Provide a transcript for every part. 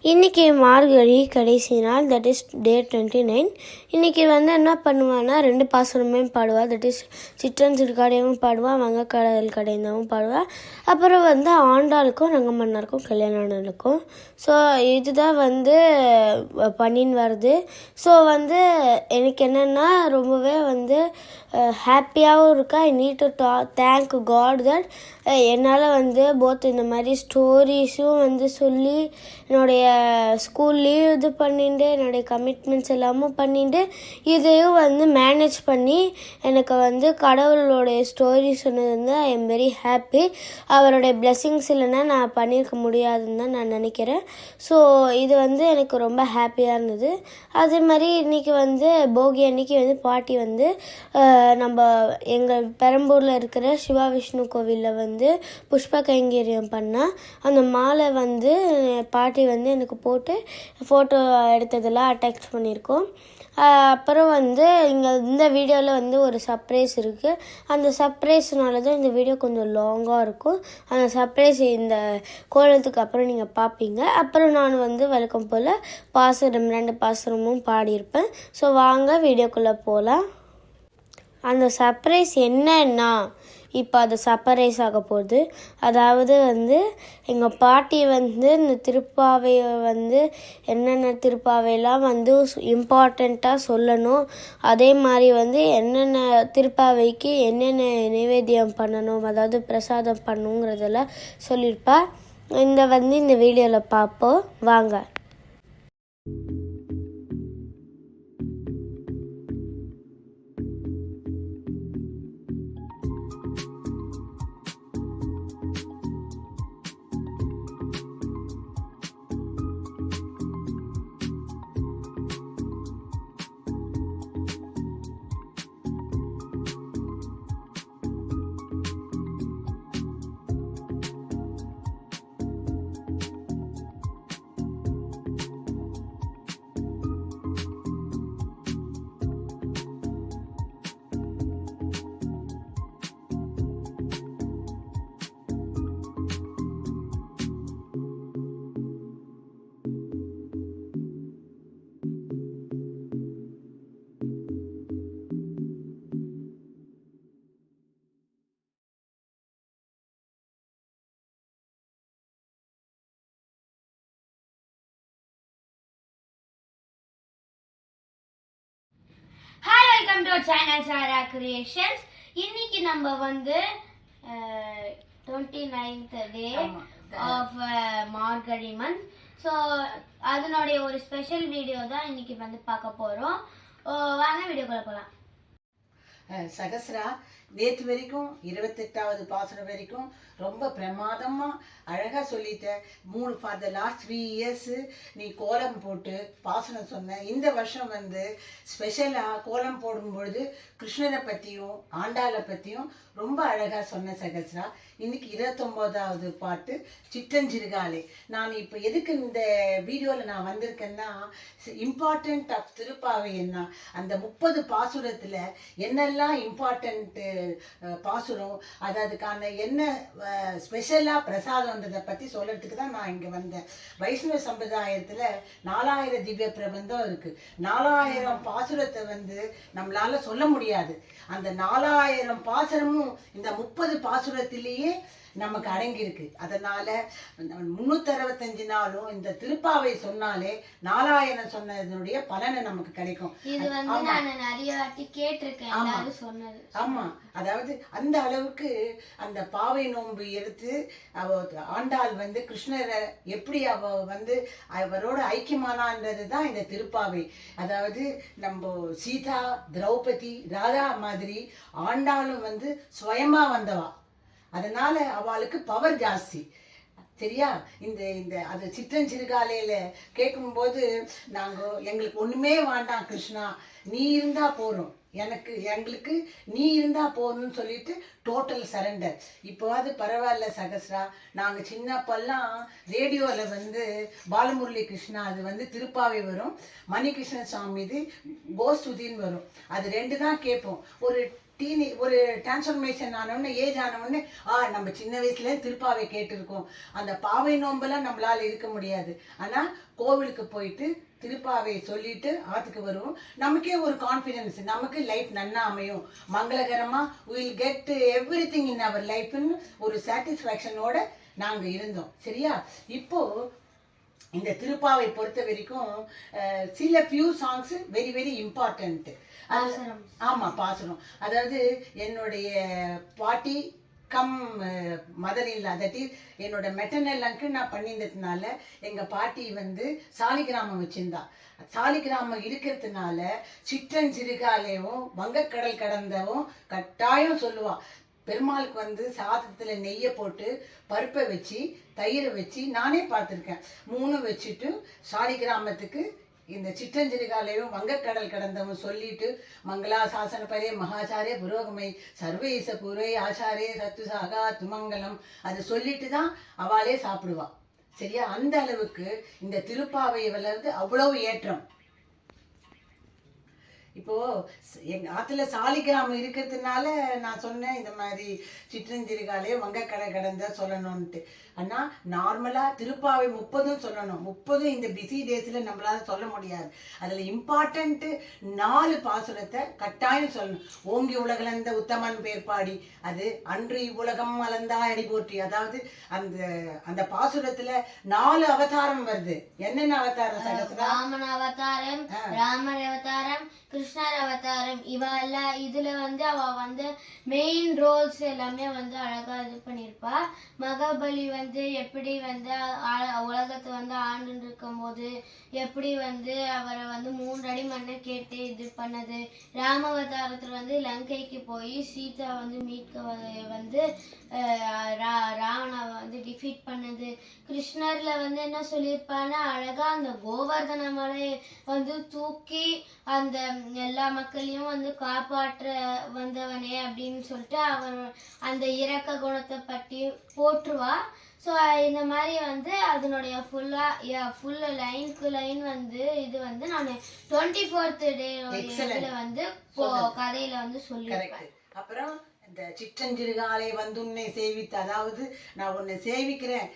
இன்றைக்கி மார்கழி கடைசி நாள், தட் இஸ் டே 29. இன்றைக்கி என்ன பண்ணுவான்னா 2 பாசுரமே பாடுவாள். தட் இஸ் சிற்றன் சிறுகாடையும் பாடுவாள், வங்கக்கடல் கடைந்தவும் பாடுவாள். அப்புறம் ஆண்டாளுக்கும் ரங்கமன்னாருக்கும் கல்யாணம் நடக்கும். ஸோ இதுதான் பண்ணின்னு வருது. ஸோ எனக்கு என்னென்னா ரொம்பவே ஹாப்பியாகவும் இருக்கா. I need to thank God that என்னால் போத் இந்த மாதிரி ஸ்டோரிஸும் சொல்லி என்னுடைய ஸ்கூல் லீவ் இது பண்ணிட்டு என்னுடைய கமிட்மெண்ட்ஸ் எல்லாமும் பண்ணிட்டு இதையும் மேனேஜ் பண்ணி எனக்கு கடவுளோடைய ஸ்டோரி சொன்னது ஐ எம் வெரி ஹாப்பி. அவருடைய பிளெஸ்ஸிங்ஸ் இல்லைன்னா நான் பண்ணியிருக்க முடியாதுன்னு தான் நான் நினைக்கிறேன். ஸோ இது எனக்கு ரொம்ப ஹாப்பியாக இருந்தது. அதே மாதிரி இன்றைக்கி போகி அன்னைக்கு பாட்டி நம்ம எங்கள் பெரம்பூரில் இருக்கிற சிவா விஷ்ணு கோவிலில் புஷ்ப கைங்கரியம் பண்ணால் அந்த மாலை பாட்டி எனக்கு போட்டு ஃபோட்டோ எடுத்ததெல்லாம் அட்டாச் பண்ணியிருக்கோம். அப்புறம் இங்கே இந்த வீடியோவில் ஒரு சர்ப்ரைஸ் இருக்குது. அந்த சர்ப்ரைஸ்னால தான் இந்த வீடியோ கொஞ்சம் லாங்காக இருக்கும். அந்த சர்ப்ரைஸ் இந்த கோலத்துக்கு அப்புறம் நீங்கள் பார்ப்பீங்க. அப்புறம் நான் வழக்கம் போல் பாசுரம் 2 பாசுரமும் பாடியிருப்பேன். ஸோ வாங்க வீடியோக்குள்ளே போகலாம். அந்த சர்ப்ரைஸ் என்னன்னா இப்போ அது சர்ப்ரைஸ் ஆக போகுது. அதாவது எங்கள் பாட்டி இந்த திருப்பாவையை என்னென்ன திருப்பாவையெல்லாம் இம்பார்ட்டண்ட்டாக சொல்லணும். அதே மாதிரி என்னென்ன திருப்பாவைக்கு என்னென்ன நைவேத்தியம் பண்ணணும், அதாவது பிரசாதம் பண்ணணுங்கிறதெல்லாம் சொல்லியிருப்பா. இந்த வீடியோவில் பார்ப்போம் வாங்க. Hi, welcome to our channel Sara Creations. இன்னைக்கு நம்ம 29th day of Margazhi month. So அதனுடைய ஒரு ஸ்பெஷல் வீடியோ தான் இன்னைக்கு பார்க்க போகிறோம். வாங்க வீடியோக்குள்ள போகலாம். சகஸ்ரா நேற்று வரைக்கும் 28வது பாசுரம் வரைக்கும் ரொம்ப பிரமாதமாக அழகாக சொல்லிட்ட. ஃபார் த லாஸ்ட் 3 years நீ கோலம் போட்டு பாசுரம் சொன்ன. இந்த வருஷம் ஸ்பெஷலாக கோலம் போடும்பொழுது கிருஷ்ணரை பற்றியும் ஆண்டாளை பற்றியும் ரொம்ப அழகாக சொன்ன சகஸ்ரா. இன்னைக்கு 29வது பாட்டு சிற்றஞ்சிறுகாலே. நான் இப்போ எதுக்கு இந்த வீடியோவில் நான் வந்திருக்கேன்னா, இம்பார்ட்டன்ட் ஆஃப் திருப்பாவை என்ன, அந்த 30 பாசுரத்தில் என்னெல்லாம் இம்பார்ட்டன்ட்டு பாசுரம், அதுக்கான என்ன ஸ்பெஷலாக பிரசாதம்ன்றதை பற்றி சொல்கிறதுக்கு தான் நான் இங்கே வந்தேன். வைஷ்ணவ சம்பிரதாயத்தில் 4000 திவ்ய பிரபந்தம் இருக்குது. 4000 பாசுரத்தை நம்மளால் சொல்ல முடியாது. அந்த 4000 பாசுரமும் இந்த 30 பாசுரத்திலேயே நமக்கு அடங்கியிருக்கு. அதனால 365 நாளும் இந்த திருப்பாவை சொன்னாலே 4000 சொன்னதனுடைய பலனை நமக்கு கிடைக்கும். நான் நிறைய வாட்டி கேட்டிருக்கேன் சொன்னது. ஆமா, அதாவது அந்த அளவுக்கு அந்த பாவை நோன்பு எடுத்து ஆண்டாள் கிருஷ்ணரை எப்படி அவரோட ஐக்கியமானான்றது தான் இந்த திருப்பாவை. அதாவது நம்ம சீதா, திரௌபதி, ராதா மாதிரி ஆண்டாளும் சுயமா வந்தவா. அதனால அவளுக்கு பவர் ஜாஸ்தி. சரியா? இந்த இந்த அது சிற்றஞ்சிறுகாலையில கேட்கும்போது எங்களுக்கு ஒண்ணுமே வேண்டாம் கிருஷ்ணா, நீ இருந்தா போறோம், எங்களுக்கு நீ இருந்தா போகணும்னு சொல்லிட்டு டோட்டல் சரண்டர். இப்போவாது பரவாயில்ல சகஸ்ரா. நாங்க சின்னப்பெல்லாம் ரேடியோல பாலமுரளி கிருஷ்ணா அது திருப்பாவை வரும், மணிகிருஷ்ண சுவாமி இது கோஸ்துதின்னு வரும். அது 2 தான் கேட்போம். ஒரு ஒரு டிரான்ஸ்ஃபர்மேஷன் ஆனவுடனே ஏஜ் ஆனவுடனே நம்ம சின்ன வயசுல திருப்பாவை கேட்டிருக்கோம். அந்த பாவை நோம்பெல்லாம் நம்மளால இருக்க முடியாது. ஆனா கோவிலுக்கு போயிட்டு திருப்பாவை சொல்லிட்டு ஆத்துக்கு வருவோம். நமக்கே ஒரு கான்ஃபிடன்ஸ், நமக்கு லைஃப் நன்னா அமையும், மங்களகரமா வில் கெட் எவ்ரிதிங் இன் அவர் லைஃப்னு ஒரு சாட்டிஸ்ஃபேக்ஷனோட நாங்க இருந்தோம். சரியா? இப்போ இந்த திருப்பாவை பொறுத்த வரைக்கும் சில few songs very very important. ஆமா, பாசுரம். அதாவது என்னுடைய பாட்டி கம் மதர் இல்லா, தட் இஸ் என்னோட மெட்டர்னல் அங்கிள் நான் பண்ணியிருந்ததுனால எங்க பாட்டி வந்து சாலிகிராமம் வச்சிருந்தா. சாலிகிராமம் இருக்கிறதுனால சிற்றன் சிறுகாலையும் வங்கக்கடல் கடந்தவும் கட்டாயம் சொல்லுவா. பெருமாளுக்கு வந்து சாதத்துல நெய்யை போட்டு பருப்பை வச்சு தயிரை வச்சு நானே பார்த்துருக்கேன். 3 வச்சுட்டு சாலிகிராமத்துக்கு இந்த சிற்றஞ்சிறுகாலையும் வங்கக்கடல் கடந்தவன் சொல்லிட்டு மங்களா சாசன பரே மகாச்சாரே புரோகமை சர்வேச புரை ஆச்சாரே சத்து சாகா துமங்கலம் அது சொல்லிட்டு தான் அவளே சாப்பிடுவா. சரியா? அந்த அளவுக்கு இந்த திருப்பாவை வளர்ந்து அவ்வளவு ஏற்றம். இப்போ எங்க ஆத்துல சாலிகிராமம் இருக்கிறதுனால நான் சொன்னேன் இந்த மாதிரி சிற்றஞ்சிறுகாலே வங்கக்கடை கடந்த சொல்லணும்ட்டு. ஆனா நார்மலா திருப்பாவை 30 சொல்லணும். 30 இந்த பிஸி டேஸ்ல நம்மளால சொல்ல முடியாது. அதுல இம்பார்ட்டன்ட் 4 பாசுரத்தை கட்டாயம் சொல்லணும். ஓங்கி உலகளந்த உத்தமன் பேர்பாடி, அது அன்று இவ்வுலகம் அலந்தா அடி போற்றி. அதாவது அந்த அந்த பாசுரத்துல 4 அவதாரம் வருது. என்னென்ன அவதாரம்? ராமன் அவதாரம், ராமர் அவதாரம், கிருஷ்ணர் அவதாரம். இவெல்லாம் இதுல வந்து அவ வந்து மெயின் ரோல்ஸ் எல்லாமே வந்து அழகா இது பண்ணிருப்பா. மகாபலி வந்து எப்படி வந்து உலகத்தை வந்து ஆண்டு இருக்கும் போது எப்படி வந்து அவரை வந்து 3 அடி மண்ணை கேட்டு இது பண்ணது. ராமாவதாரத்துல வந்து லங்கைக்கு போய் சீதா வந்து மீட்க வந்து ராவணாவை வந்து டிஃபீட் பண்ணது. கிருஷ்ணர்ல வந்து என்ன சொல்லியிருப்பான்னா அழகா அந்த கோவர்தன மலை வந்து தூக்கி அந்த எல்லா மக்களையும் வந்து காப்பாற்ற வந்தவனே அப்படின்னு சொல்லிட்டு அவர் அந்த இரக்க குணத்தை பற்றி போற்றுவா. ஸோ இந்த மாதிரி வந்து அதனுடைய ஃபுல் லைனுக்கு லைன் வந்து இது வந்து நான் 24th டே இதில் வந்து கதையில வந்து சொல்லியிருக்கேன். அப்புறம் இந்த சிற்றஞ்சிறுகாலை வந்து உன்னை சேவித்து, அதாவது நான் உன்னை சேவிக்கிறேன்,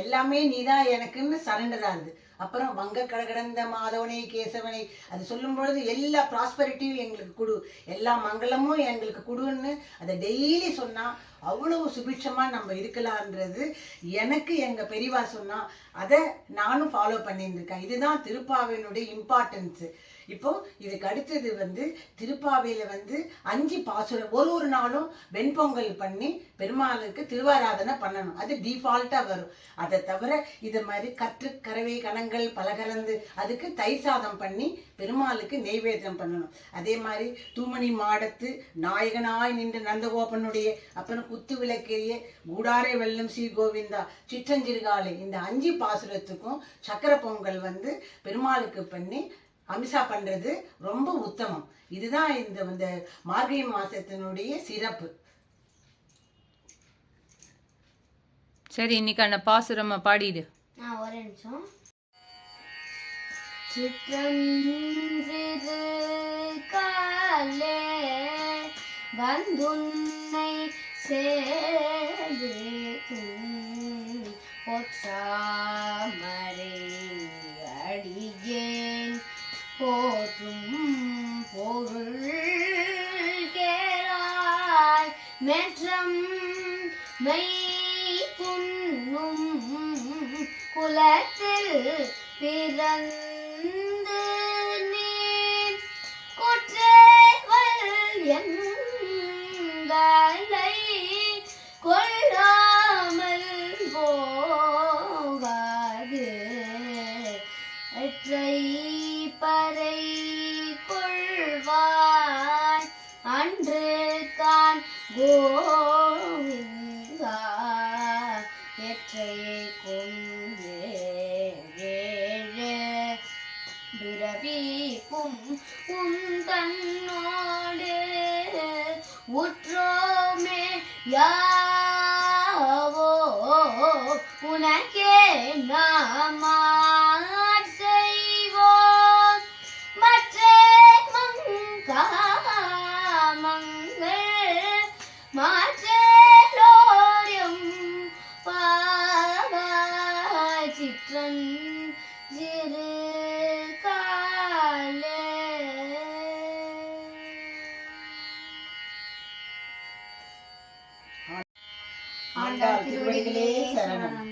எல்லாமே நீதான் எனக்குன்னு சரண்டர் ஆகுது. அப்புறம் வங்க கடந்த மாதவனை கேசவனை அது சொல்லும் பொழுது எல்லா ப்ராஸ்பரிட்டியும் எங்களுக்கு கொடு, எல்லா மங்களமும் எங்களுக்கு கொடுன்னு அதை டெய்லி சொன்னா அவ்வளவு சுபிட்சமா நம்ம இருக்கலான்றது எனக்கு எங்க பெரியவா சொன்னா அதை நானும் ஃபாலோ பண்ணியிருந்திருக்கேன். இதுதான் திருப்பாவையினுடைய இம்பார்ட்டன்ஸ். இப்போ இதுக்கு அடுத்தது வந்து திருப்பாவையில வந்து 5 பாசுரம் ஒரு நாளும் வெண்பொங்கல் பண்ணி பெருமாளுக்கு திருவாராதனை பண்ணணும். அது டிஃபால்ட்டா வரும். அதை தவிர இது மாதிரி கற்று கறவை கணங்கள் பல கலந்து அதுக்கு தயிர் சாதம் பண்ணி பெருமாளுக்கு நெய்வேத்தியம் பண்ணணும். அதே மாதிரி தூமணி மாடத்து நாயகனாய் நின்று நந்தகோபனுடைய, அப்புறம் குத்து விளக்கேறிய கூடாரை வெல்லும் ஸ்ரீ கோவிந்தா, சிற்றஞ்சிறுகாலை, இந்த 5 பாசுரத்துக்கும் சக்கர பொங்கல் வந்து பெருமாளுக்கு பண்ணி அமிஷா பண்றது ரொம்ப உத்தமம். இதுதான் இந்த மார்கழி மாசத்தினுடைய சிறப்பு. சரி, இன்னைக்கு அந்த பாசுரமா பாடிடு. ஒரு நிமிஷம். காலே வந்துன்னை சேது பொற்றாமரை அடியேன் போற்றும் பொருள் கேளாய் மெற்றம் மெய் புண்ணும் குலத்தில் பிறந்து நீ கொற்றேவல் எங்களை கொள்ளாமல் போகாது எற்றை பறை கொள்வாய் அன்று கான் கோவிந்தா எற்றையை கொண்டே பிறவிக்கும் உன் தன்னோடு உற்றோமே யாவோ உனக்கே நாமா செய்வோம் மற்றே மங்கள் சிறு காலே. ஆண்டாள் திருவடிகளே சரணம்.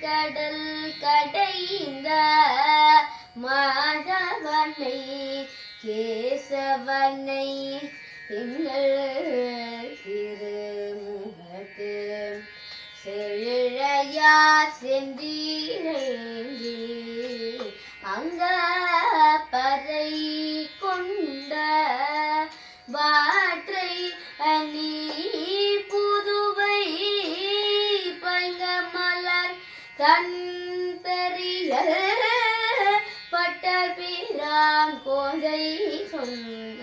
கடல் கடைந்த மாதவனை கேசவனை எங்கள் திருமுகத்து செழிழையா சென்றீரேந்தி அங்க பறை கொண்ட வாற்றை அணி புதுவை பைங்கமலர் தன் தெரிய பட்டர் பிரான் கோதை சொன்ன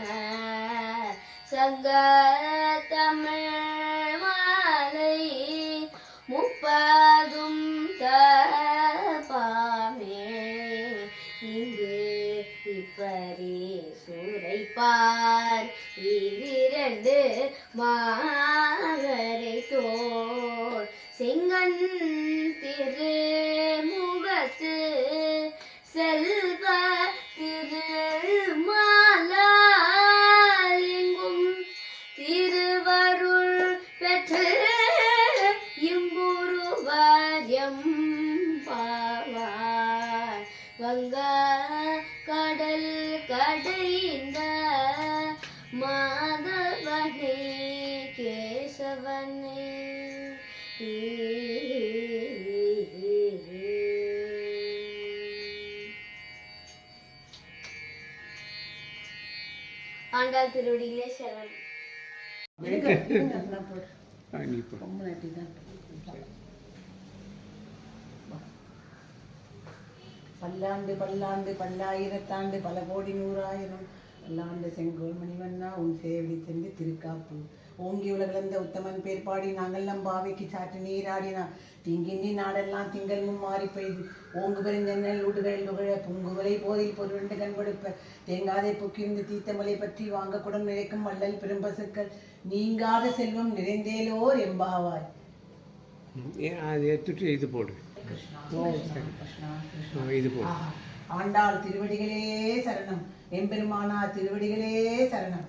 சங்க தமிழ் மாலை முப்பதும் தப்பாமே இங்கு இப்பரே சூரைப்பார் இவ்விரண்டு மாவரை தோர் செங்கண் திருமுகத்து செல்வ திருமாலெங்கும் திருவருள் பெற்று இம்புருவாரியம் பாவார் வங்க கடல் கடைந்த மாதவனே கேசவனே. ஆண்டாள் திருவடிகளே சரணம். பல்லாண்டு பல்லாண்டு பல்லாயிரத்தாண்டு பல கோடி நூறாயிரம் பல்லாண்டு செங்கோல் மணிவண்ணா உன் சேவடி சென்று திருக்காப்பு ஓங்கி உலகளந்த உத்தமன் பேர் பாடி நாங்கள் நம் பாவைக்கு சாற்று நீராடினா தீங்கின்றி நாடெல்லாம் திங்கள் மும்மாறி பெய்து ஓங்கு பெருஞ்சென்னல் ஊடுகள் நுகழ பூங்குவலை போதில் பொருண்டு கண் கொடுப்ப தேங்காதை புக்கிருந்து தீத்தமலை பற்றி வாங்க குடம் நிறைக்கும் வள்ளல் பெரும்பசுக்கள் நீங்காத செல்வம் நிறைந்தேலோர் எம்பாவாய். அது எடுத்துட்டு இது போடு. இது போடு. ஆண்டாள் திருவடிகளே சரணம். எம்பெருமானா திருவடிகளே சரணம்.